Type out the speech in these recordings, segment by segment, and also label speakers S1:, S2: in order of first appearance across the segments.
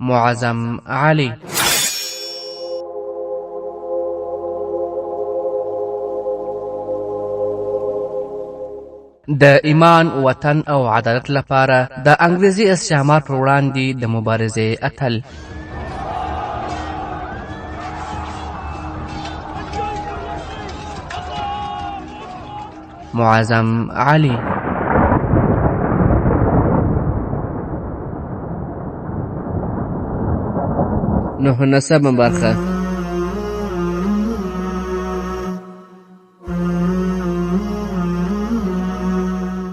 S1: معظم علي. د ایمان، وطن او عدالت لپاره د انګریزي استعمار پر وړاندې د مبارزې اتل. معظم علي. 9 برخه.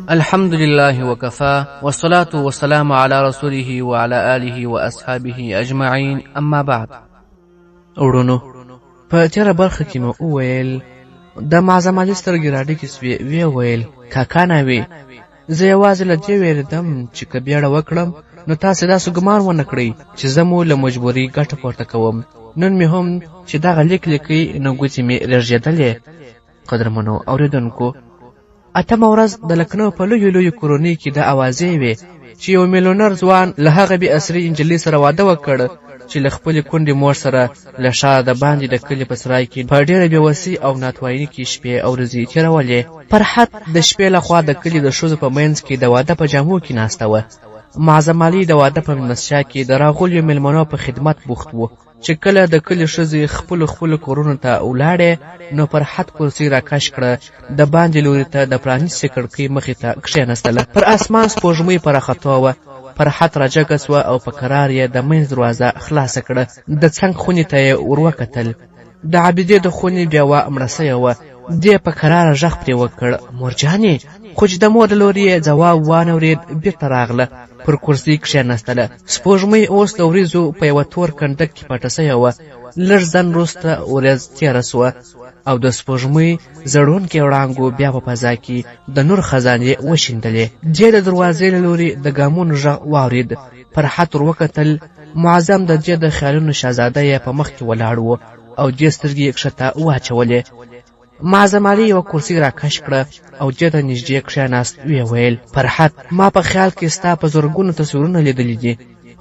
S1: الحمد لله وكفى والصلاة والسلام على رسوله وعلى آله وأصحابه أجمعين، أما بعد.
S2: ورونو په تیره برخه کې مو وویل د معظم علي سترګې راډکې سوې. ویې ویل کاکا ناوې زه یوازې له دې وېرېدم چې که بیړه وکړم نو تاسې داسې ګمان ونه کړئ چې زه مو له مجبورۍ ګټه پورته کوم. نن مې هم چې دغه لیک لیکئ نو ګوتې مې رژېدلې. قدرمنو اورېدونکو، 8مه ورځ د لکنو په لویو کورنۍ کې د اوازې وې چې یو میلیونر ځوان له هغه بې اصري انجلۍ سره واده وکړ چې له خپلې کونډې مور سره له ښاره د باندې د کلي په سرای کې په ډېره بېوسۍ او ناتوانۍ کې شپې او ورځې تېرولې. فرحت د شپې لخوا د کلي د ښځو په منځ کې د واده په جامو کې ناسته وه. معظم علي د واده په مېلمستیا کې د راغلیو مېلمنو په خدمت بوخت و. چې کله د کلي ښځې خپلو کورونو ته ولاړې نو فرحت کرسۍ راکش کړه، د باندې لوري ته د پرانیستې کړکۍ مخې ته کښېنستله. پر اسمان سپوږمۍ په راختو وه. فرحت راجګه سوه او په کرار یې د منځ دروازه خلاصه کړه. د څنګ خونې ته یې ور وکتل. د عابدې د خونې بیاوه مړه سوې وه. دې په کراره غږ پرې وکړ، مورجانې. خو چې د مور د لورې یې ځواب وانورېد، بېرته راغله، پر کرسۍ کښېنستله. سپوږمۍ اوس د وریځو په یوه تور کنډک کې پټه سوې وه. لږ ځنډ وروسته ورځ تېره سوه او د سپوږمۍ زړونکې وړانګو بیا په فضا کې د نور خزانې وشیندلې. دې د دروازې له لورې د ګامونو غږ واورېد. فرحت ور وکتل. معظم د دې د خیالونو شهزاده یې په مخ کې ولاړ و او دې سترګې یې کښته واچولې. معظم علي یوه کرسۍ راکش کړه او دې ته نږدې کښېناست. ویې ویل فرحت، ما په خیال کې ستا په زرګونو تصویرونه لیدلي دي،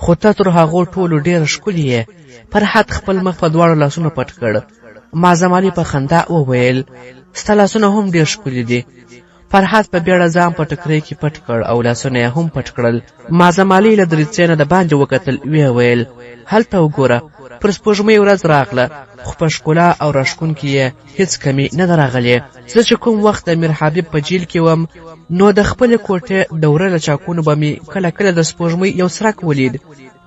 S2: خو ته تر هغو ټولو ډېره ښکلې یې. فرحت خپل مخ په دواړو لاسونو پټ کړ. معظم علي په خندا وویل ستا لاسونه هم ډېر ښکلي دي. فرحت په بیړه ځان په ټکرۍ کې پټ کړ او لاسونه یې هم پټ کړل. معظم علي له دریڅې نه د باندې وکتل. ویې ویل هلته وګوره، پر سپوږمۍ ورځ راغله، خو په ښکلا او راښکونکي یې هېڅ کمی نه ده راغلې. زه چې کوم وخت د میر حبیب په جیل کې وم نو د خپلې کوټې د وره له چاکونو به مې کله کله د سپوږمۍ یو څرک ولید.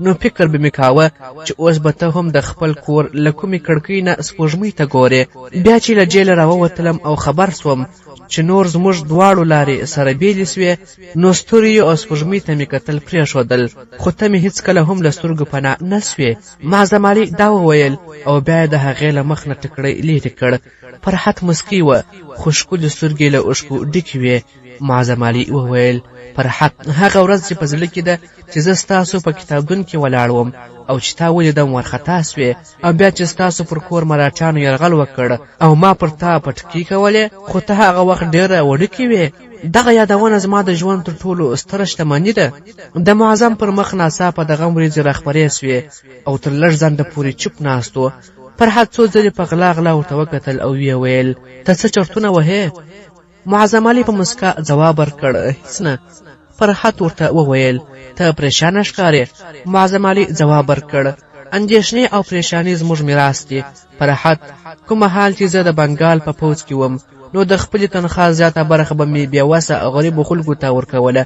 S2: نو فکر به مې کاوه چې اوس به ته هم د خپل کور له کومې کړکۍ نه سپوږمۍ ته ګورې. بیا چې له جیله راووتلم او خبر سوم چې نور زموږ دواړو لارې سره بیلې سوې نو ستوریو او سپوږمۍ ته مې کتل پرېښودل، خو ته مې هېڅکله هم له سترګو پناه نه سوې. معظم علي دا وویل او بیا یې د هغې له مخ نه ټکری لرې کړ. فرحت مسکۍ وه خو ښکلې سترګې له اوښکو ډکې وې. معظم علي وویل فرحت، هغه ورځ چې په زړه کې ده چې زه ستاسو په کتابتون کې ولاړ وم او چې تا ولیدم وارخطا سوې، او بیا چې ستاسو پر کور مراټیانو یرغل وکړ او ما پر تا پټکۍ کولې، خو ته هغه وخت ډېره وړوکې وې. دغه یادونه زما د ژوند تر ټولو ستره شتمني ده. د معظم پر مخ ناڅاپه د غم وریځې راخپرې سوې او تر لږ ځنډه پورې چوپ ناست و. فرحت څو ځلې په غلا ورته وکتل او ویې ویل ته څه چرتونه وهې؟ معظم علي په مسکا ځواب ورکړ هېڅ نه. فرحت ورته وویل ته پریشانه ښکارې. معظم علي ځواب ورکړ اندېښنې او پریشانې زموږ میراث دي. فرحت، کومه حال چې زه د بنګال په پوځ کې وم نو د خپلې تنخوا زیاته برخه به مې بېوسه غریبو خلکو ته ورکوله.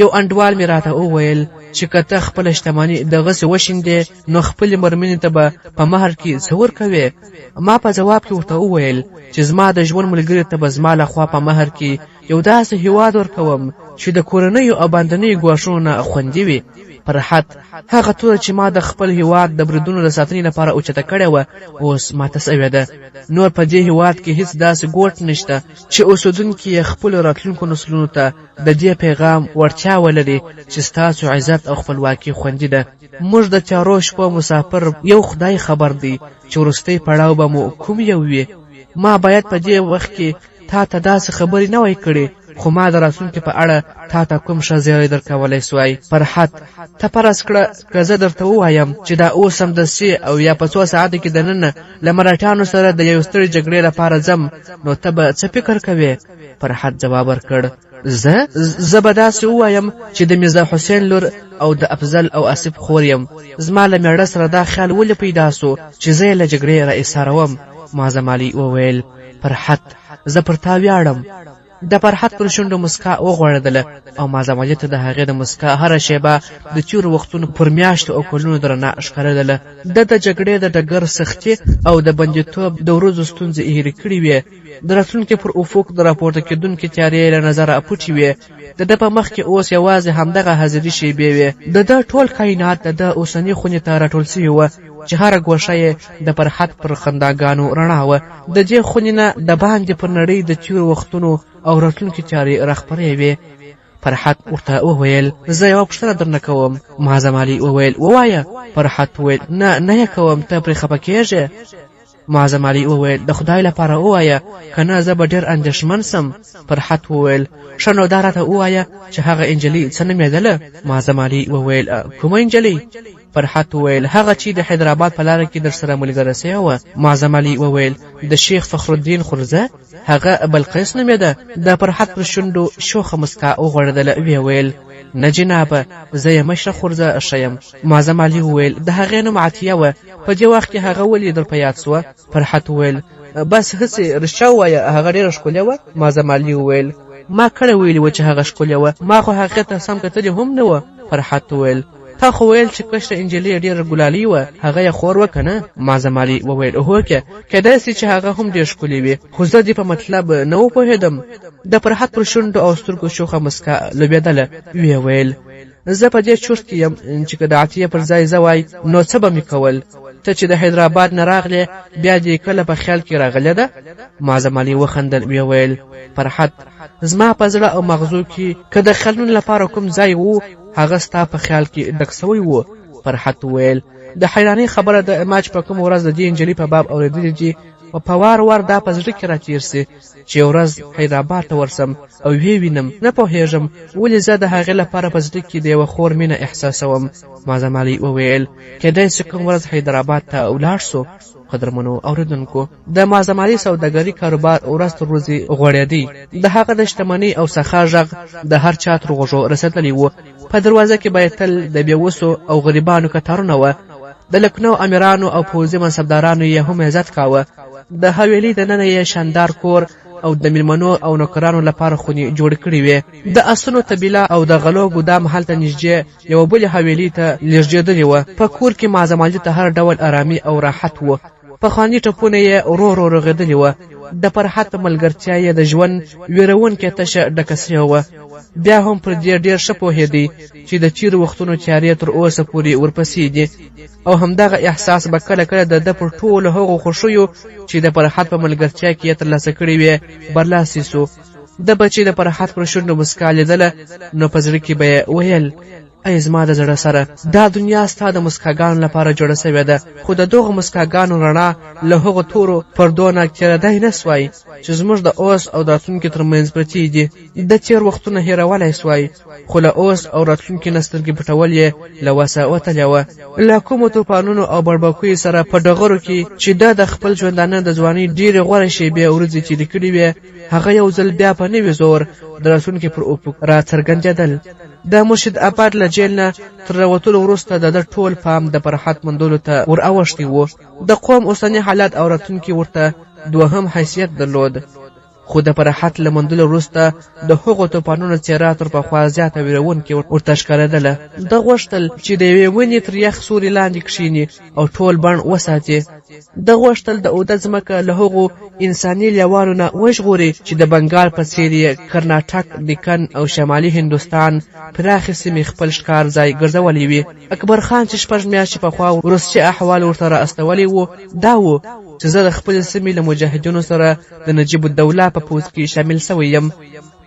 S2: یو انډوال مې راته وویل چې که ته خپله شتمني دغسې وشیندې نو خپلې مېرمنې ته به په مهر کې څه ورکوې؟ ما په ځواب کې ورته وویل چې زما د ژوند ملګري ته به زما لخوا په مهر کې یو داسې هیواد ورکوم چې د کورنیو او باندنیو ګواښونو نه خوندي وي. فرحت، هغه توره چې ما د خپل هیواد د بریدونو د ساتنې لپاره اوچته کړې وه اوس ماته سوې ده. نور په دې هیواد کې هیڅ داسې ګوټ نشته چې اوسېدونکي یې خپلو راتلونکو نسلونو ته د دې پیغام وړتیا ولري چې ستاسو عزت او خپلواکي خوندي ده. موږ د تیارو شپو مسافر یو خدای خبر دی چې وروستی پړاو به مو کوم یو وي. ما باید په دې وخت کې تا ته داسې خبرې نه وای کړې، خو ما د راتلونکي په اړه تا ته کوم ښه زیری درکولی سوای. فرحت ته فرض کړه که زه درته ووایم چې دا اوس سمدستي او یا په 2 ساعته کې دننه له مرهټیانو سره د یو ستړي جګړې لپاره ځم، نو ته به څه فکر کوې؟ فرحت جواب ورکړ، زه به داسې ووایم چې د میرزا حسین لور او د افضل او آصف خور یم. زما له میړه سره دا خیال ولې پیدا سو چې زه یې له جګړې را ایساروم؟ معظم علي وویل، فرحت زه پر تا ویاړم. د فرحت پر شونډو مسکا وغوړېدله او معظم علي ته د هغې د مسکا هره شیبه د تېرو وختونو پر میاشتو او کلونو درنه ښکارېدله. د جګړې د ډګر سختي او د بندیتوب د ورځو ستونزې هېرې کړې وې. د راتلونکي پر افق د راپورته کېدونکې تیارې له نظره پټې وې. د ده په مخ کې اوس یوازې همدغه حاضري شیبې وې. د ده ټول کائنات د ده اوسنۍ خونې ته راټول سوي وه چې هره ګوښه یې د فرحت پر خنداګانو رڼا وه. د دې خونې نه د باندې پر نړۍ د تېرو وختونو او راتلونکي تیارې راخپرې وې. فرحت ورته وویل، زه یوه پوښتنه درنه کوم. معظم علي وویل، ووایه. فرحت وویل، نه یې کوم، ته پرې خفه کېږې؟ معظم علي وویل، د خدای لپاره ووایه، که نه زه به ډېر اندېښمن سم. فرحت وویل، ښه نو دا راته ووایه چې هغه انجلۍ څه نومېدله؟ معظم علي وویل، کومه انجلۍ؟ فرحت وویل، هغه چې د حیدرآباد په لاره کې در سره ملګره سوې وه. معظم علي وویل، د شیخ فخرالدین خورزه؟ هغه بلقیس نومېده. د فرحت پر شونډو شوخه مسکا وغوړېدله. ویې ویل، نه جنابه، زه یې مشره خورزه ښه یم. معظم علي وویل، د هغې نوم عطیه وه، په دې وخت کې هغه ولې در په یاد سوه؟ فرحت وویل، بس هسې رښتیا ووایه، هغه ډېره ښکلې وه. معظم علي وویل، ما کړه ویلي وه چې هغه ښکلې وه، ما خو هغې ته سم کتلې هم نه وه. فرحت وویل، تا خو ویل چې کشره انجلۍ ډېره ګلالۍ وه، هغه یې خور وه که نه؟ معظم علي وویل، هوکې، کیدای سي چې هغه هم ډېر ښکلې وي، خو زه دې په مطلب نه وپوهېدم. د فرحت پر شونډو او سترګو شوخه مسکا لوبېدله. ویې ویل، زه په دې چورت کې یم چې که د عطیې پر ځای زه وای نو څه به مې کول؟ ته چې د حیدرآباد نه راغلې بیا دې کله په خیال کې راغلې ده؟ معظم علي وخندل. ویې ویل، فرحت، زما په زړه او مغزو کې که د خیالونو لپاره کوم ځای و، هغه ستا په خیال کې ډک سوی و. فرحت وویل، د حیرانۍ خبره ده، ما چې په کوم ورځ د دې انجلۍ په باب اورېدلي دي او په وار دا په زړه کې راتېر سي چې یو ورځ حیدرآباد ته ورسم او ویې وینم. نه پوهېږم ولې زه د هغې لپاره په زړه کې د یوه خور مینه احساسوم. معظم علي وویل، کیدای سي کوم ورځ حیدرآباد ته ولاړ سو. قدرمنو اوریدونکو، د معظم علي سوداګري کاروبار ورځ تر ورځې غوړېدی. د هغه د شتمنۍ او سخا غږ د هر چا تر غوږو رسېدلی و. په دروازه کې به یې تل د بېوسو او غریبانو کتارونه وه. د لکنو امیرانو او پوځي منصبدارانو یې هم عزت کاوه. د حویلۍ دننه یې شاندار کور او د میلمنو او نوکرانو لپاره خونې جوړې کړې وې. د اسونو طبیله او د غلو ګودام هلته نږدې یوه بلې حویلۍ ته لېږدېدلې وه. په کور کې معظم علي ته هر ډول ارامي او راحت و. پخواني ټپونه یې ورو ورو رغېدلې وه. د فرحت ملګرتیا یې د ژوند ویرونکې تشه ډکه سوې وه. بیا هم پر دې ډېر ښه پوهېدی چې د تېرو وختونو تیارې تر اوسه پورې ورپسې دي او همدغه احساس به کله کله د ده پر ټولو هغو خوښیو چې د فرحت په ملګرتیا کې یې ترلاسه کړې وې برلاسې سو. د بچې د فرحت پر شونډو مسکا لیدله نو په زړه کې به یې ویل، ای زما د زړه سره، دا دنیا ستا د مسکاګانو لپاره جوړه سوې ده، خو د دغو مسکاګانو رڼا له هغو تورو پردو نه تېرېدی نه سوای چې زموږ د اوس او د راتلونکي تر منځ پرتې دي. د تېر وختونه هېرولی سوای، خو له اوس او راتلونکي نه سترګې پټول یې له وسه وتلې وه. له کومو توپانونو او بړبکیو سره په ډغرو کې چې ده د خپل ژوندانه د ځوانۍ ډېرې غوره شېبې ورځې تېرې کړې وې، هغه یو ځل بیا په نوي زور د راتلونکي پر افق را څرګندېدل. د مرشد آباد له جیل نه تر راوتلو وروسته د ده ټول پام د فرحت موندلو ته ور اوښتی و. د قوم اوسني حالات او راتلونکي ورته دوهم حیثیت درلود، خو د فرحت له موندلو وروسته د هغو توپانونو څېره تر پخوا زیاته ویرونکې ورته ښکارېدله. ده غوښتل چې د یوې ونې تر یخ سوري لاندې کښېني او ټول بڼ وساتي. ده غوښتل د اوده ځمکه له هغو انساني لیوالو نه وژغوري چې د بنګال په څېر یې کرناټک، دکن او شمالي هندوستان پراخې سیمې خپل ښکار ځای ګرځولی وي. اکبر خان چې 6 میاشتې پخوا وروستي احوال ورته را استولی و، دا و چې زه د خپلې سیمې له مجاهدینو سره د نجیب الدوله په پوځ کې شامل سوی یم.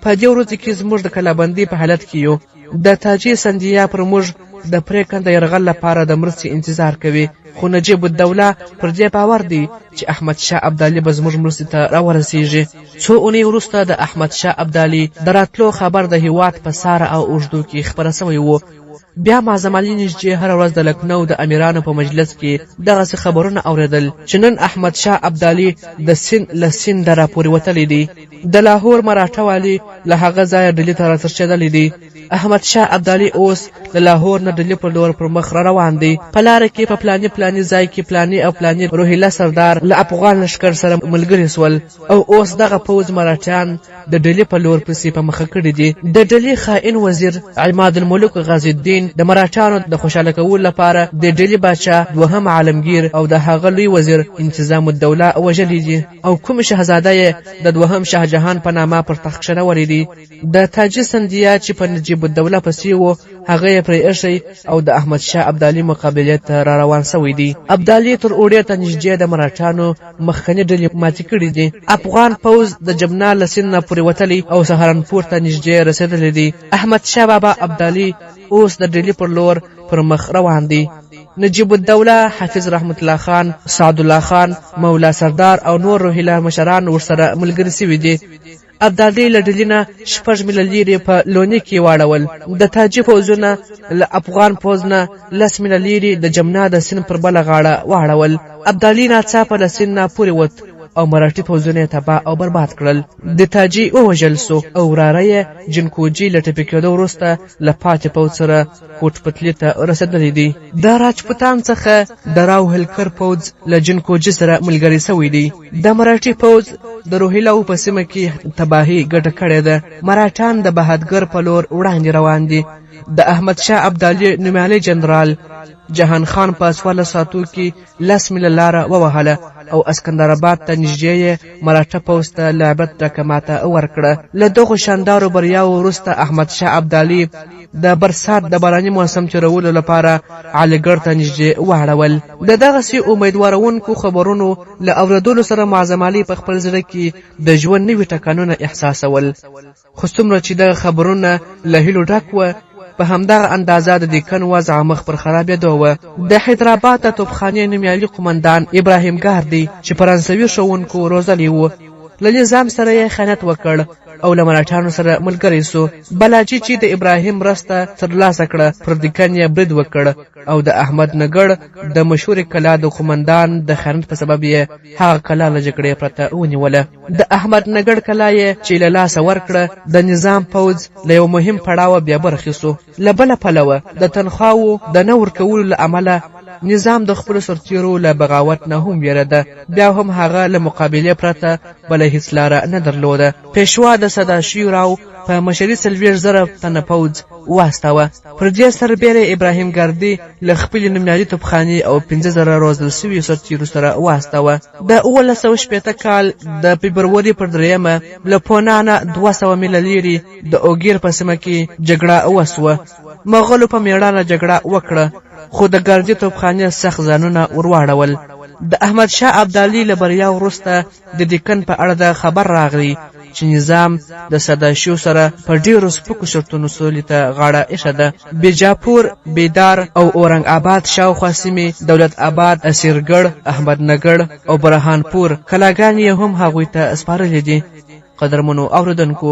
S2: په دې ورځو کې زموږ د کلابندۍ په حالت کې یو د تاجي سندیا پر موږ د پرېکنده یرغل لپاره د مرستې انتظار کوي، خو نجیب الدوله پر دې باور دی چې احمد شاه ابدالي به زموږ مرستې ته راورسیږي. څو اونۍ وروسته د احمد شاه ابدالي د راتلو خبر د هیواد په ساره او اوږدو کې خپره سوی و. بیا معظم علي نژدې هره ورځ د لکنو د امیرانو په مجلس کې دغسې خبرونه اورېدل چې نن احمد شاه ابدالي د سیند له سینده راپورې وتلی دی. د لاهور مراټه والي له هغه ځایه ډهلي ته راتښتېدلی دی. احمد شاه ابدالي اوس د لاهور نه ډهلي پر لور پر مخ را روان دی. په لاره کې په پلاني ځای کې پلاني او پلاني روهیله سردار له افغان لښکر سره ملګري سول او اوس دغه پوځ مراټیان د ډهلي په لور پسې په مخه کړي دي. د ډهلي خائن وزیر عماد الملک غازي الدین د مراټیانو د خوشحاله کولو لپاره د ډهلي باچا دوهم عالمگیر او د هغه لوی وزیر انتظام الدوله وژلي دي او کوم شهزاده یې د دوهم شاهجهان په نامه پر تخت کښېنولی دی. د تاجي سندیا چې په نجیب الدوله پسې و هغه یې پرې ایښی او د احمد شاه ابدالي مقابلې ته را روان سوی دی. ابدالي تر اوړې ته نږدې د مراټیانو مخکني ډلې ماتې کړي دي. افغان پوځ د جبنا له سیند نه پورې وتلی او سهارنپور ته نږدې رسېدلی دی. احمد شاه بابا ابدالي اوس د ډهلي پر لور پر مخ روان دی. نجیب الدوله، حافظ رحمت الله خان، سعد الله خان، مولا سردار او نور روهیله مشران ورسره ملګري سوي دي. ابدالي له ډهلي نه 6 میله لرې په لوني کې واړول. د تاجي پوځونه له افغان پوځ نه 10 میله لرې د جمنا د سیند پر بله غاړه واړول. ابدالي ناڅاپه له سیند نه پورې وت او مراټي پوځونه یې تباه او برباد کړل. د تاجي ووژل سو او وراره یې جنکوجي له ټپي کېدو وروسته له پاتې پوځ سره کوټ پتلي ته رسېدلی دی. د راجپوتان څخه د راوهلکر پوځ له جنکوجي سره ملګری سوی دی. د مراټي پوځ د روهیلو په سیمه کې تباهي ګټه کړې ده. مراټان د بهادګر په لور وړاندې روان دي. د احمد شاه ابدالي نومیالی جنرال جهان خان په 14 ساعتو کې 10 میله لاره ووهله او اسکندرآباد ته نږدې یې مراټه پوځ ته له عبرت ډکه ماته ورکړه. له دغو شاندارو بریاو وروسته احمد شاه ابدالي د برسات د باراني موسم تېرولو لپاره علیګړ ته نږدې واړول. د دغسې امیدوارونکو خبرونو له اورېدلو سره معظم علي په خپل زړه کې د ژوند نوي ټکانونه احساسول. خو څومره چې دغه خبرونه له هیلو ډک وه، په همدغه اندازه د دیکن وضع مخ پر خرابېدو وه. د حیدرآباد د توپخانې نومیالي قمندان ابراهیم ګاردي چې فرانسوي ښوونکو روزلی و، له نظام سره یې خیانت وکړ او له مراټیانو سره ملګری سو. بلاجي چې د ابراهیم مرسته ترلاسه کړه پر دیکن یې برید وکړ او د احمد نګړ د مشهورې کلا د قمندان د خیانت په سبب یې هغه کلا له جګړې پرته ونیوله. د احمد نګړ کلا یې چې له لاسه ورکړه، د نظام پوځ له یو مهم پړاوه بیا برخې سو. له بله پلوه د تنخواو د نه ورکولو له امله نظام د خپلو سرتیرو له بغاوت نه هم ویرده. بیا هم هغه له مقابلې پرته بله هیڅ لاره نه درلوده. پیشوا د سداشیو راو په مشري 40,000 تنه پوځ واستاوه. پر دې سربیره ابراهیم ګاردي له خپلې نومیالي توپخانې او 15,000 روزل سوي سرتیرو سره واستاوه. د 1960 کال د فبروري پر 3 له پونا نه 200 میله لرې د اوګیر په سیمه کې جګړه وسوه. مغولو په میړانه جګړه وکړه، خو د ګاردي توپخانې سخت ځانونه ورواړول. د احمد شاه ابدالي له بریا وروسته د دیکن په اړه د خبر راغلی چې نظام د سداشیو سره په ډیرو سپکو شرطونو سولې ته غاړه ایښه ده. بیجاپور، بیدار او اورنګ آباد شاوخوا سیمې، دولت آباد، اسیرګړ، احمد نګړ او برهانپور کلاګانې یې هم هغوی ته سپارلې دي. قدرمنو اوریدونکو،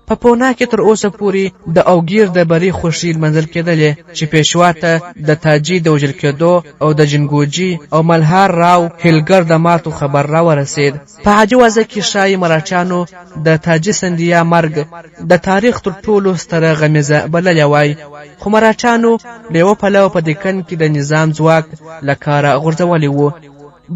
S2: په پونا کې تر اوسه پورې د اوګیر د بری خوښي لمنځل کېدلې چې پیشوا ته د تاجي د وژل کېدو او د جنګوجي او ملهار راو هیلګر د ماتو خبر را ورسېد. په عادي وضع کې ښایي مراټیانو د تاجي سندیا مرګ د تاریخ تر ټولو ستره غمیزه بللی وای، خو مراټیانو له یوه پلوه په دیکن کې د نظام ځواک له کاره غورځولی و.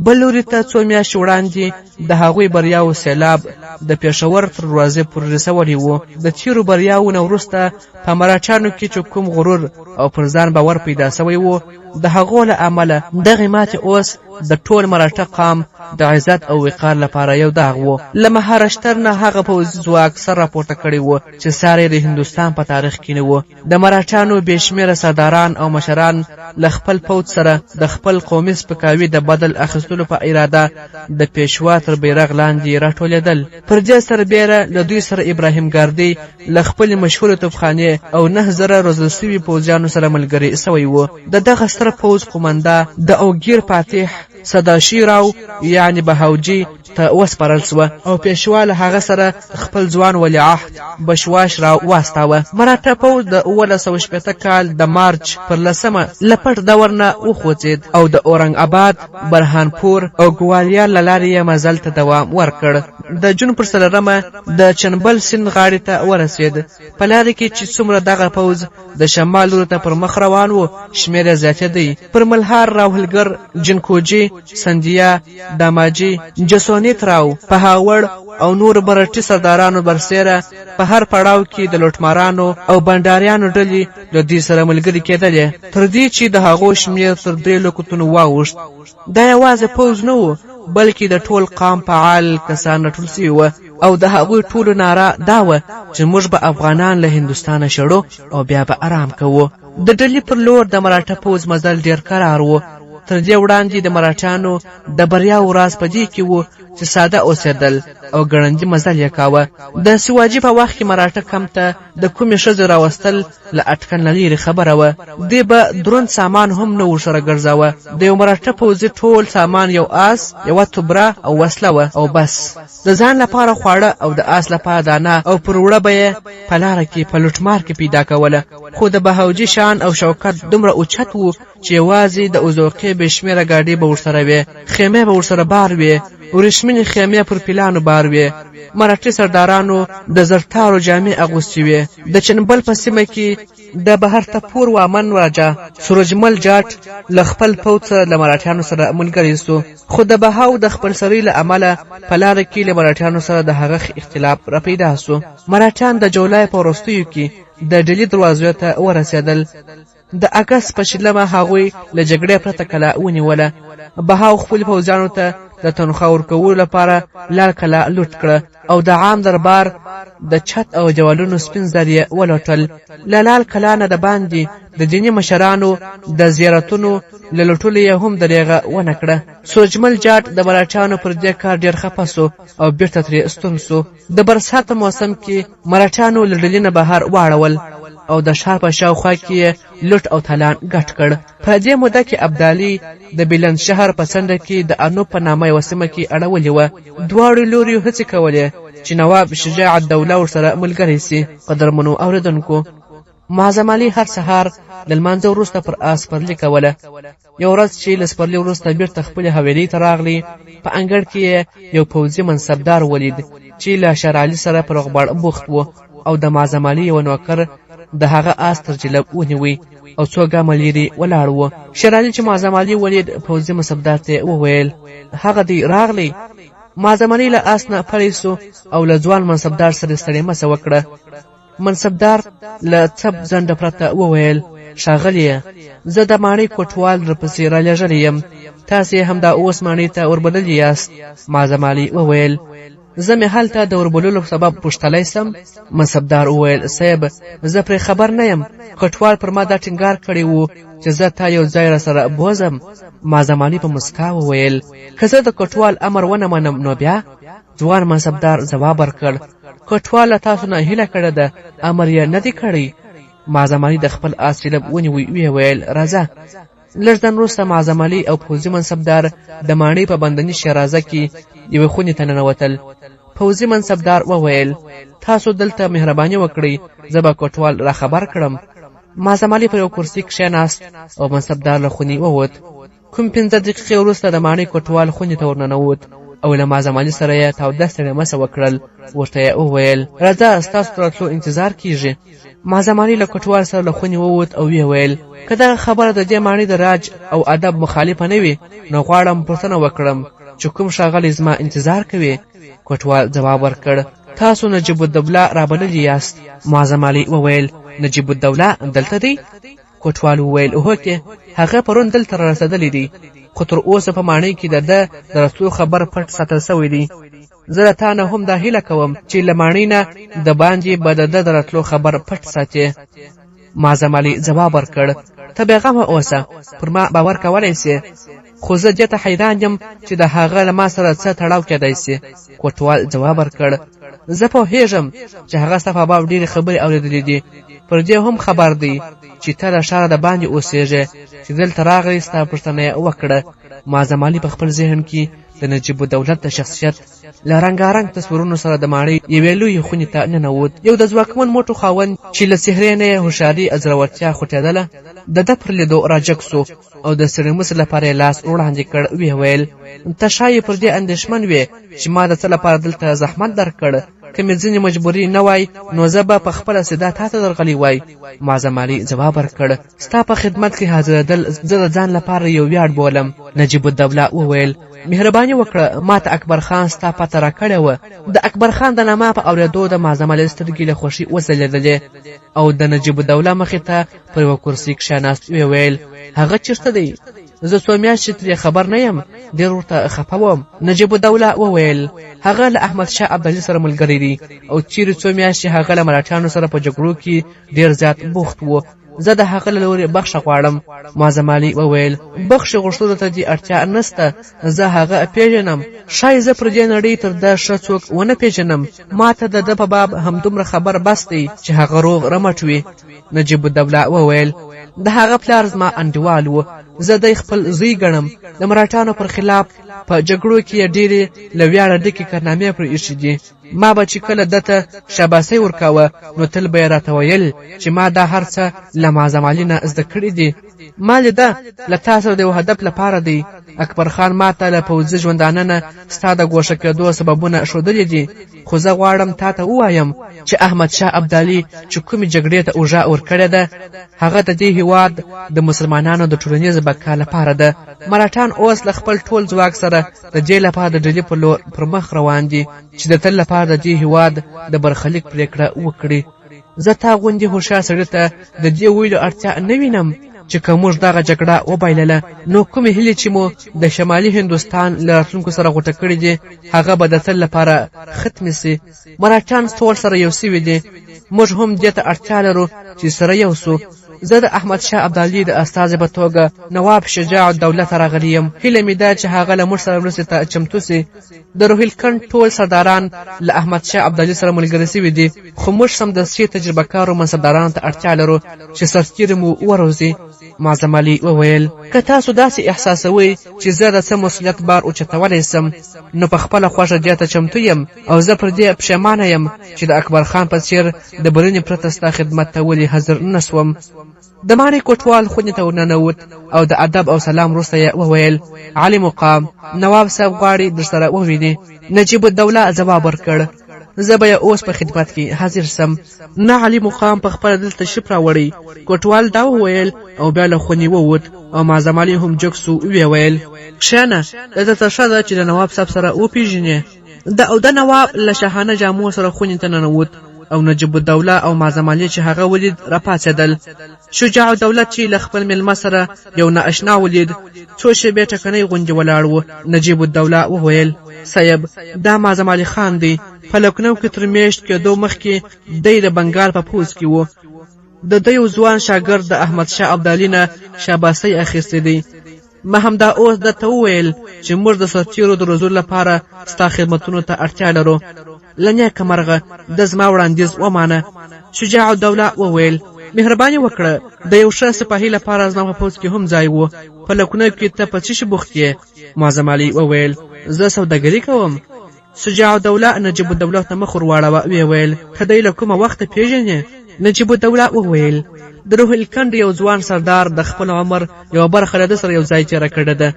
S2: بل لوري ته 2 میاشتې وړاندې د هغوی بریاو سیلاب د پېښور تر دروازې پورې رسولی و. د تیرو بریاو نه وروسته په مراټیانو کې چې کوم غرور او پر ځان باور پیدا سوی و، د هغو له امله دغې ماتې اوس د ټول مراټه قام د عزت او وقار لپاره یو داغ و. له مهارشتر نه هغه پوځي ځواک سر راپورته کړی و چې ساری د هندوستان په تاریخ کې نه و. د مراټانو بې شمېره سرداران او مشران له خپل پوځ سره د خپل قومي سپکاوي د بدل اخیستلو په اراده د پیشوا تر بیرغ لاندې راټولېدل. پر دې سربیره له دوی سره ابراهیم ګاردی له خپلې مشهورې توپخانې او 9000 روزل سوي پوځیانو سره ملګری سوی و. د دغه ستر پوځ قومنده د اوګیر فاتح سداشیراو یعنی بهاوجي ته وسپارل سوه او پیشوا له هغه سره خپل ځوان ولیعهد بشواش را واستاوه. مراټه پوځ د 1960 کال د مارچ پر 10 له پټ دور نه وخوځېد او د اورنګ آباد، برهانپور او ګوالیار له لارې یې مزل ته دوام ورکړ. د جون پر 4 د چنبل سیند غاړې ته ورسېد. په لارې کې چې څومره دغه پوځ د شمال لوري ته پر مخ روان و شمېر یې زیاتېدی. پر ملهار راولګر، جنکوجي، سندیا، داماجي، جسونیت راو، پهاوړ او نور برټي سردارانو برسېره په هر پړاو کې د لوټمارانو او بنډاریانو ډلې له دوی سره ملګري کېدلې، تر دې چې د هغو شمېر تر 3 لکونو واوښت. دا یوازې پوځ نه و بلکې د ټول قام فعال کسان راټول سوي وه او د هغوی ټولو ناره دا وه چې موږ به افغانان له هندوستانه شړو او بیا به آرام کوو. د ډلې پر لور د مراټه پوځ مزل ډېر کرار و. تر دې وړاندې د مراټانو د بریاو راز په دې کې و چې ساده اوسېدل او ګړندي مزل یې کاوه. د سیواجي په وخت کې مراټه کم ته د کومې ښځې راوستل له اټکن نه لرې خبره وه. دې به دروند سامان هم نه ورسره ګرځاوه. د یو مراټه پوځي ټول سامان یو آس، یوه توبره او وسله وه او بس. د ځان لپاره خواړه او د آس لپاره دانه او پر وړه به یې په لاره کې په لوټمار کې پیدا کوله. خو د بهاوجي شان او شوکت دومره اوچت و چې یوازې د اوزوقې بې شمېره ګاډۍ به ورسره وې، خیمې به ورسره بار وې، ورېښمینې خیمې پر پیلانو بار وې. مراټي سردارانو د زرتارو جامې اغوستې وې. د چنبل په سیمه کې د بهرتپور وامن راجا سورجمل جاټ له خپل پوځ سره له مراټیانو سره ملګری سو، خو د بهاو د خپلسرۍ له امله په لاره کې له مراټیانو سره د هغه اختلاف را پیدا سو. مراټیان د جولای په وروستیو کې د ډهلي دروازو ته ورسېدل. د اګست په 20 هغوی له جګړې پرته کلا ونیوله. بهاو خپل پوځیانو ته د تنخوا ورکولو لپاره لال کلا لوټ کړه او د عام دربار د چت او دیوالونو سپین زر یې ولوټل. له لال کلا نه د باندې د دیني مشرانو د زیارتونو له لوټلو یې هم دریغه ونه کړه. سورجمل جاټ د مراټیانو پر دې کار ډېر خفه سو او بیرته ترې ستون سو. د برسات موسم کې مراټیانو له ډلې نه بهر واړول او د ښار په شاوخوا کې لوټ او تالان ګټ کړ. په دې موده کې ابدالي د بلند شهر په څنډه کې د انوب په نامه یوه سیمه کې اړولې وه. دواړو لوریو هڅې کولې چې نواب شجاع الدوله ورسره ملګری سي. قدرمنو اورېدونکو، معظم علي هر سهار له لمانځه وروسته پر آس سپرلي کوله. یو ورځ چې له سپرلي وروسته بیرته خپلې حویلۍ ته راغلی، په انګړ کې یو پوځي منصبدار ولید چې له شیر علي سره په روغبړ بوخت و او د معظم علي یو نوکر د هغه آس تر جلب ونیوی او څو ګامه لرې ولاړ و. شیر علي چې معظم علي ولید پوځي منصبدار ته وویل هغه دی راغلی. معظم علي له آس نه پلی سو او له ځوان منصبدار سره ستړې مسه وکړه. منصبدار له څپ ځنډه پرته وویل ښاغلیه، زه د ماڼۍ کوټوال درپسې رالېږلی یم، تاسې همدا اوس ماڼۍ ته وربللي یاست. معظم علي وویل زه مې هلته د وربللو سبب پوښتلی سم؟ منصبدار وویل صیب، زه پرې خبر نه یم، کوټوال پر ما دا ټینګار کړی و چې زه تا یو ځای را سره بوزم. معظم علي په مسکا وویل که زه د کوټوال امر ونه منم نو بیا؟ ځوان منصبدار ځواب ورکړ کوټوال له تاسو نه هیله کړې ده، امر یې نه دی کړی. معظم علي د خپل آس جلب ونیوی، ویې ویل راځه. لږ ځنډ وروسته معظم علي او پوځي منصبدار د ماڼۍ په بندني شیرازه کې یوې خونې ته ننوتل. پوځي منصبدار وویل تاسو دلته مهرباني وکړئ، زه به کوټوال را خبر کړم. معظم علي پر یو کرسي کښېناست او منصبدار له خونې ووت. کوم 15 دقیقې وروسته د ماڼۍ کوټوال خونې ته ورننوت او له معظم علي سره یې تاوده ستړې مسه وکړل. ورته یې وویل راځه، ستاسو تر راتلو انتظار کیږي. معظم علي له کوټوال سره له خونې ووت او ویې ویل که دغه خبره د دې ماڼۍ د راج او ادب مخالفه نه وي نو غواړم پوښتنه وکړم چې کوم ښاغلی زما انتظار کوي. کوټوال ځواب ورکړ تاسو نجیب الدوله رابللي یاست. معظم علي وویل نجیب الدوله دلته دی؟ کوټوال وویل هوکې هغه پرون دلته رارسېدلی دی خو تر اوسه په ماڼۍ کې د ده د راتلو خبر پټ ساتل سوی دی زه له تا نه هم دا هیله کوم چې له ماڼۍ نه د باندې به د ده د راتلو خبر پټ ساتې معظم علي ځواب ورکړ ته بېغمه اوسه پر ما باور کولی سې خو زه دې ته حیران یم چې د هغه له ما سره څه تړاو کېدی سي کوټوال ځواب ورکړ زه پوهېږم چې هغه ستا په باب ډېرې خبرې اورېدلې دي پر دې هم خبر دی چې ته له ښاره د باندې اوسېږې چې دلته راغلی ستا پوښتنه یې وکړه معظم علي په خپل ذهن کې د نجیب الدوله د شخصیت له رنګارنګ تصویرونو سره د ماڼۍ یوې لویې خونې ته ننوت یو د ځواکمن موټو خاوند چې له څهرې نه یې هوښیاري او زړورتیا خوټېدله د ده پر لیدو راجګ سو او د څړیموس لپاره یې لاس وړاندې کړ ویې ویل ته ښایي پر دې اندېښمن وې چې ما د څه لپاره دلته زحمت درکړ که مې ځینې مجبوري نه وای نو زه به په خپله سیده تا ته درغلی وای معظم علي ځواب ورکړ ستا په خدمت کې حاضرېدل زه د ځان لپاره یو ویاړ بولم نجیب الدوله وویل مهرباني وکړه ما ته اکبر خان ستا پته راکړې وه د اکبر خان د نامه په اورېدو د معظم علي سترګې له خوښۍ وځلېدلې او د نجیب الدوله مخې ته پر یوه کرسۍ کښېناست ویې ویل هغه چېرته دی زه څو میاشتې ترې خبر نه یم ډېر ورته خفه وم نجیب الدوله وویل هغه له احمدشاه ابدالي سره ملګری دی او چیرې څو میاشتې هغه له مرهټیانو سره په جګړو کې ډېر زیات بوخت و زه د هغه له لورې بخښه غواړم معظم علي وویل بخښې غوښتلو ته دې اړتیا نسته زه هغه پیژنم ښایي زه پر دې نړۍ تر ده ښه څوک ونه پیژنم ما ته د ده په باب همدومره خبر بس دی چې هغه روغ رمټ وي نجیب الدوله وویل د هغه پلار زما انډیوال و زه دی خپل زوی ګڼم د مرهټیانو پر خلاف په جګړو کې یې ډېرې له ویاړه ډکې کارنامې پرې ایښي دي ما به چې کله ده ته شاباسۍ ورکاوه نو تل به یې راته ویل چې ما دا هر څه له معظم علي نه زده کړي دي ما لیده له تا سره د یو هدف لپاره دی اکبر خان ما ته له پوځي ژوندانه نه ستا د ګوښه کېدو سببونه ښودلي دي خو زه غواړم تا ته ووایم چې احمدشاه ابدالي چې کومې جګړې ته اوږه ورکړې ده هغه د دې هېواد د مسلمانانو د ټولنیز بقا لپاره ده مرهټیان اوس له خپل ټول ځواک سره د دې لپاره د ډهلي په لور پر مخ روان دي چې د تل لپاره د دې هېواد د برخلیک پرېکړه وکړي زه تا غوندې هوښیار سړي ته د دې ویلو اړتیا نه وینم چې که موږ دغه جګړه وبایلله نو کومې هیلې چې مو د شمالي هندوستان له راتلونکو سره غوټه کړي دي هغه به د تل لپاره ختمې سي مرهټیان ټول سره یو سوي دي موږ هم دې ته اړتیا لرو چې سره یو سو زه د احمدشاه ابدالي د استازي په توګه نواب شجاع الدوله ته راغلی یم هیله مې ده چې هغه له موږ سره مرستې ته چمتو سي د روهیلکند ټول سرداران له احمدشاه ابدالي سره ملګري سوي دي خو موږ سمدستي تجربه کارو منصبدارانو ته اړتیا لرو چې سرتیري مو وروزي معظم علي وویل که تاسو داسې احساسوئ چې زه د څه مسؤلیت بار اوچتولی سم نو په خپله خوښه دې ته چمتو یم او زه پر دې پښیمانه یم چې د اکبر خان په څېر د بلنې پرته ستا خدمت ته ولې حاضر نه سوم د ماڼۍ کوټوال خونې ته ورننوت او د ادب او سلام وروسته یې وویل علي مقام نواب صاحب غواړي درسره وویني نجیب الدوله ځواب ورکړ زه به اوس په خدمت کې حاضر سم نه علي مقام په خپله دلته تشریف راوړی کوټوال دا وویل او بیا له خونې ووت او معظم علي هم جګ سو ویې ویل کښېنه دلته ته ښه ده چې د نواب صاحب سره وپېژنې د نواب له شاهانه جامو سره خونې ته ننوت او نجیب الدوله او معظم علي چې هغه ولید راپاڅېدل شجاع الدوله چې له خپل مېلمه سره یو نااشنا ولید څو شېبې ټکنۍ غوندې ولاړ و نجیب الدوله وویل صاحب دا معظم علي خان دی په لکنو کې تر میاشت کېدو مخکې دی د بنګال په پوځ کې و د ده یو ځوان شاګرد د احمدشاه ابدالي نه شاباسۍ اخیستی دی ما همدا اوس درته وویل چې موږ د سرتیرو د روزلو لپاره ستا خدمتونو ته اړتیا لرو له نیکه مرغه د زما وړاندیز ومانه شجاع الدوله وویل مهرباني وکړه د یو ښه سپاهي لپاره زما په پوځ کې هم ځای و په لکنو کې ته په څه شي بوخت یې معظم علي وویل زه سوداګري کوم شجاع الدوله نجیب الدوله ته مخ ور واړوه ویې ویل ته دی له کومه وخته پیژنې نجیب الدوله وویل د روهیلکند یو ځوان سردار د خپل عمر یوه برخه له ده سره یو ځای تېره کړې ده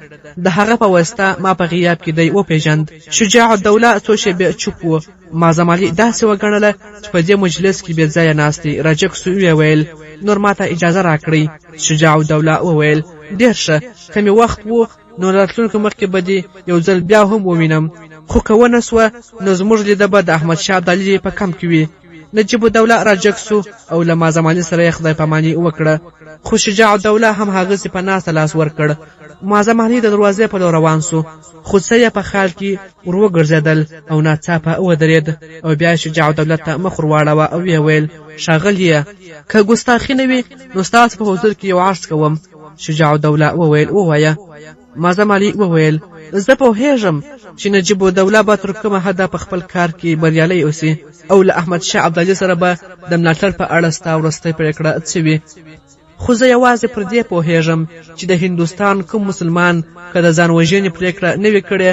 S2: د هغه په واسطه ما په غیاب کې دی وپېژند شجاع الدوله څو شېبې چوپ و معظم علي داسې وګڼله چې په دې مجلس کې بې ځایه ناست دی راجګ سو ویې ویل نور ما ته اجازه راکړئ شجاع الدوله وویل ډېر ښه که مې وخت و نو راتلونکو مخکې به دې یو ځل بیا هم ووینم خو که ونه سوه نو زموږ لیده به د احمدشاه ابدالي په کم کې وي نجیب الدوله راجګ سو او له معظم علي سره خدای پاماني وکړه، خو شجاع الدوله هم هغسې په ناسته لاس ورکړ. معظم علي د دروازې په لور روان سو، خو څه یې په خال کې ور وګرځېدل او ناڅاپه ودرېد او بیا شجاع الدوله ته مخ ور واړوه او ویې ویل: ښاغلیه، که ګستاخي نه وي نو ستاسو په حضور کې یو عرض کوم. شجاع الدوله وویل: ووایه. معظم علي وویل: زه پوهېږم چې نجیب الدوله به تر کومه حده په خپل کار کې بریالی اوسي او له احمدشاه ابدالي سره به د ملاتړ په اړه ستا وروستۍ پرېکړه څه وي، خو زه یوازې پر دې پوهېږم چې د هندوستان کوم مسلمان که د ځان وژنې پرېکړه نه وي کړې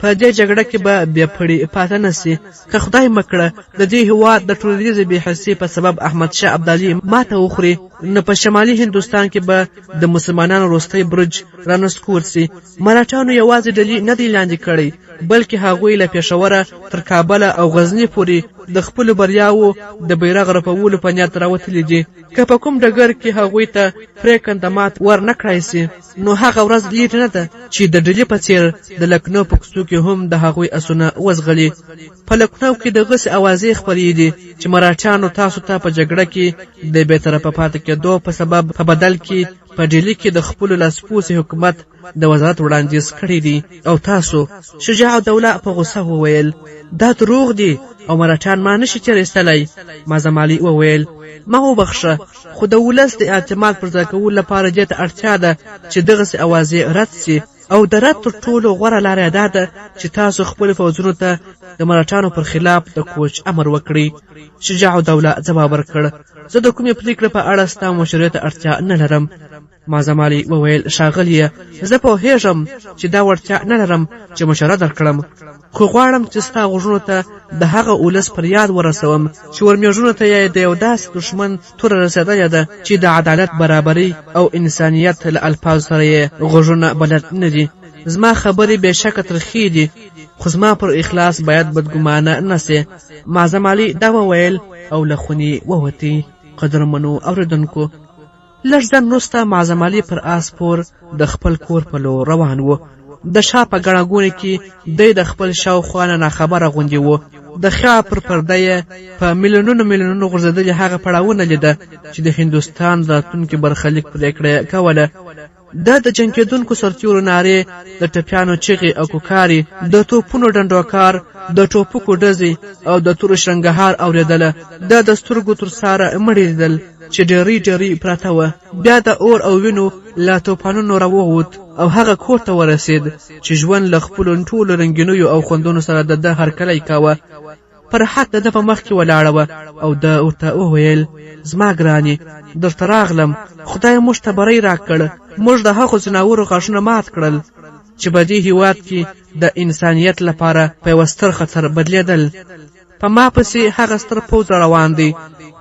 S2: په دې جګړه کې به بې پړې پاته نه سي. که خدای مه کړه د دې هېواد د ټولنیزې بېحسۍ په سبب احمدشاه ابدالي ماته وخوري، نو په شمالي هندوستان کې به د مسلمانانو وروستی برج رانسکور سي. مراټانو یوازې ډلې نه دی لاندې کړی، بلکې هغوی له پېښوره تر کابله او غزني پورې د خپلو بریاوو د بیرغ رپولو په نیت راوتلي دي. که په کوم ډګر کې هغوی ته پرېکنده مات ور نه کړای سي، نو هغه ورځ لرې نه ده چې د ډلې په څېر د لکنو په کوڅو کې هم د هغوی اسونه وزغلي. په لکنو کې دغسې اوازې خپرې دي چې مراټیانو تاسو ته په جګړه کې د بېطرفه پاتې کېدو په سبب په بدل کې په ډیلي کې د خپلو لاسپوڅي حکومت د وزارت وړاندیز کړی دی او تاسو. شجاع الدوله په غوسه وویل: دا دروغ دي او مراټیان ما نشي تېرایستلی. معظم علي وویل: ما وبخښه، خو د ولس د اعتماد پر ځای کولو لپاره دې ته اړتیا ده چې دغسې اوازې رد سي، او د رد تر ټولو غوره لاره دا ده چې تاسو خپلو فوځونو ته د مراټانو پر خلاف د کوچ امر وکړئ. شجاع الدوله ځواب ورکړ: زه د کومې پرېکړې په اړه ستا مشورې ته اړتیا نه لرم. معظم علي وویل: ښاغلیه، زه پوهېږم چې دا وړتیا نه لرم چې مشوره درکړم، خو غواړم چې ستا غوږونو ته د هغه ولس پر یاد ورسوم چې ورمېږونو ته یې د یو داسې دښمن توره رسېدلې ده چې د عدالت، برابرۍ او انسانیت له الفاظو سره یې غوږونه بلد نه دي. زما خبرې بېشکه ترخې دي، خو زما پر اخلاص باید بدګمانه نه سي. معظم علي دا وویل او له خونې ووتی. قدرمنو اورېدونکو، لږ ځنډ وروسته معظم علي پر آس سپور د خپل کور په لور روان و. د شا په ګڼه ګوڼه کې دی د خپل شاوخوا نه ناخبره غوندې و. د خیا پر پرده یې په میلیونونو غورځېدلي هغه پړاوونه لیده چې د هندوستان د راتلونکي برخلیک پرېکړه کوله. دا د جنګ کېدونکو سرتیرو نارې، د ټپیانو چغې او کوکارې، د توپونو ډنډوکار، د ټوپکو ډزې او د تورو شرنګهار اورېدله. دا د سترګو تر ساره مړې لیدل چې ډېرې پراته وه. بیا د اور او وینو له توپانونو راووت او هغه کور ته ورسېد چې ژوند له خپلو ټولو رنګینیو او خوندونو سره د ده هرکلی کاوه. فرحت د ده په مخ کې ولاړه وه او ده ورته وویل: زما ګرانې، درته راغلم، خدای موږ ته بری راکړ. موږ د هغو ځناورو غاښونه مات کړل چې په دې هېواد کې د انسانیت لپاره په یوه ستر خطر بدلېدل. په ما پسې هغه ستر پوځ را روان دی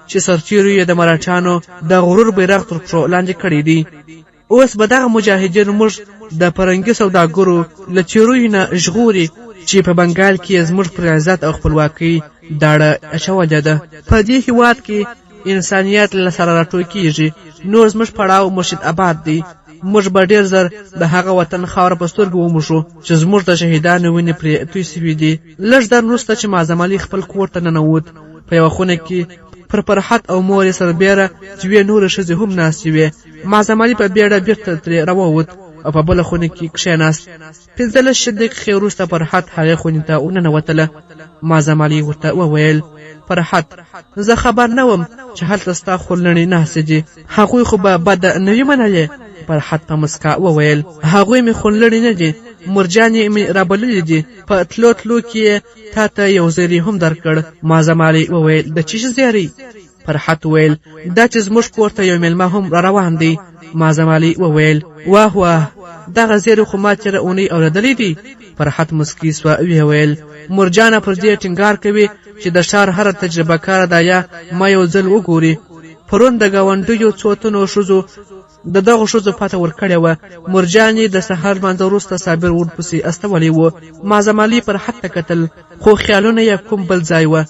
S2: چې سرتیرو یې د مراټیانو د غرور بیرغ تر پښو لاندې کړی دی. اوس به دغه مجاهدین موږ د فرنګي سوداګرو له تیرویو نه ژغوري چې په بنګال کې زموږ پر عزت او خپلواکۍ داړه اچولې ده. په دې هېواد کې انسانیت له سره راټوکېږي. نور زموږ پړاو مرشد آباد دی. موږ به ډېر زر د هغه وطن خاوره په سترګو وموښو چې زموږ د شهیدانو وینې پرې توی سوي دي. لږ ځنډ وروسته چې معظم علي خپل کور ته ننوت، په یوه خونه کې پر فرحت او مور یې سربېره دوې نورې ښځې هم ناستې وې. معظم علي په بیړه بېرته ترې راووت او په بله خونه کې کښېناست. 15 دقیقې وروسته فرحت هغې خونې ته وننوتله. معظم علي ورته وویل: فرحت، زه خبر نه وم چې هلته ستا خورلڼې ناستې دي. هغوی خو به بده نه وي منلې. فرحت په مسکا وویل: هغوی مې خورلڼې نه دي، مرجانې مې رابللې دي. په تلو کې تا ته یو زیری هم درکړ. معظم علي وویل: د څه شي زیری؟ فرحت وویل: دا چې زموږ کور ته یو میلمه هم را روان دی. معظم علي وویل: واه واه، دغه زیری خو ما تېره اونۍ اورېدلی دی. فرحت مسکي سوه، ویې ویل: مرجانه پر دې ټینګار کوي چې د ښار هره تجربه کاره دایه ما یو ځل وګوري. پرون د ګاونډیو څو تنو ښځو د دغو ښځو پته ورکړې وه. مرجانې د سهار لمانځه وروسته صابر ورپسې استولی و. معظم علي فرحت ته کتل، خو خیالونه یې کوم بل ځای وه.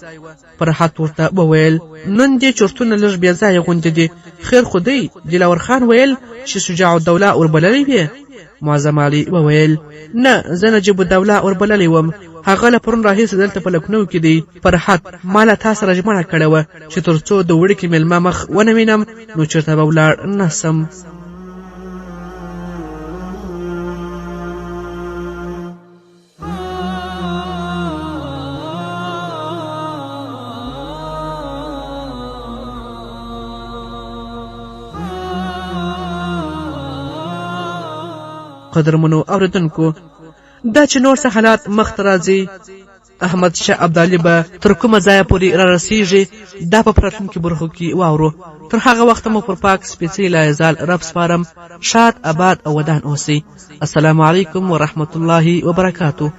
S2: فرحت ورته وویل: نن دې چرتونه لږ بې ځایه غوندې دي. خیر خو دی، دلاور خان ویل چې شجاع الدوله وربللی وې. معظم علي وویل نه زه نجیب الدوله وربللی وم، هغه له پرون راهیسې دلته په لکنو کې دی. فرحت ما له تا سره ژمنه کړې وه چې تر څو د وړکې مېلمه مخ ونه وینم نو چېرته به ولاړ نه سم. قدرمنو اوریدونکو، دا چې نور څه حالات مخته راځي، احمد شاه ابدالي به تر کومه ځایه پورې را رسیږي دا په راتلونکو برخو کې واورو. تر هغه وخته مو پر پاک سپېڅلي لایزال رب سپارم. شاد، آباد او ودان اوسئ. السلام علیکم ورحمة الله وبرکاته.